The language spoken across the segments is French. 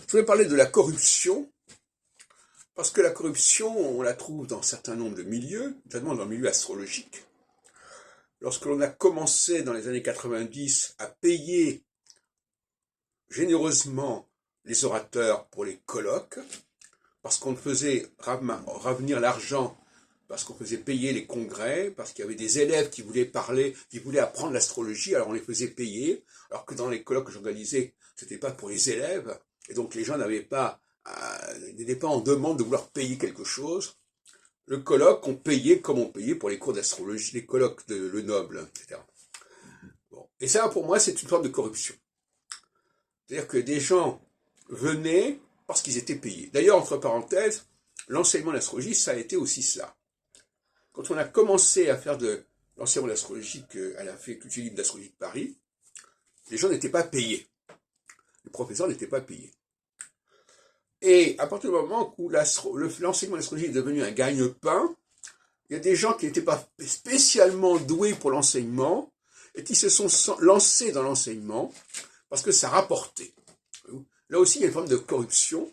Je voudrais parler de la corruption, parce que la corruption, on la trouve dans un certain nombre de milieux, notamment dans le milieu astrologique. Lorsque l'on a commencé dans les années 90 à payer généreusement les orateurs pour les colloques, parce qu'on faisait revenir l'argent, parce qu'on faisait payer les congrès, parce qu'il y avait des élèves qui voulaient parler, qui voulaient apprendre l'astrologie, alors on les faisait payer, alors que dans les colloques que j'organisais, c'était pas pour les élèves, et donc les gens n'étaient pas en demande de vouloir payer quelque chose. Le colloque, on payait comme on payait pour les cours d'astrologie, les colloques de Le Noble, etc. Bon. Et ça, pour moi, c'est une forme de corruption. C'est-à-dire que des gens venaient parce qu'ils étaient payés. D'ailleurs, entre parenthèses, l'enseignement de l'astrologie, ça a été aussi cela. Quand on a commencé à faire de l'enseignement d'astrologie qu'elle a fait tout le livre d'astrologie de Paris, les gens n'étaient pas payés. Les professeurs n'étaient pas payés. Et à partir du moment où l'enseignement d'astrologie est devenu un gagne-pain, il y a des gens qui n'étaient pas spécialement doués pour l'enseignement et qui se sont lancés dans l'enseignement parce que ça rapportait. Là aussi, il y a une forme de corruption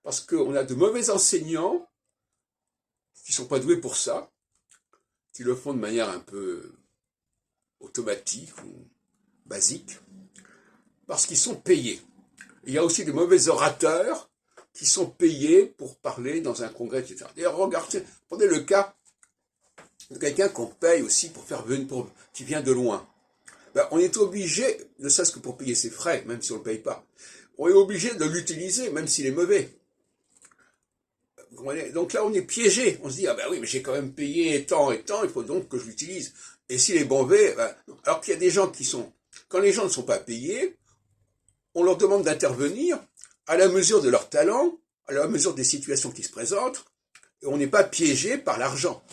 parce qu'on a de mauvais enseignants qui ne sont pas doués pour ça, qui le font de manière un peu automatique ou basique, parce qu'ils sont payés. Il y a aussi des mauvais orateurs qui sont payés pour parler dans un congrès, etc. D'ailleurs, regardez, prenez le cas de quelqu'un qu'on paye aussi pour faire venir, qui vient de loin. Ben, on est obligé, ne serait-ce que pour payer ses frais, même si on ne le paye pas, on est obligé de l'utiliser, même s'il est mauvais. Donc là, on est piégé. On se dit, ah ben oui, mais j'ai quand même payé tant et tant, il faut donc que je l'utilise. Et s'il est mauvais, ben, alors qu'il y a des gens qui sont, quand les gens ne sont pas payés, on leur demande d'intervenir à la mesure de leur talent, à la mesure des situations qui se présentent, et on n'est pas piégé par l'argent.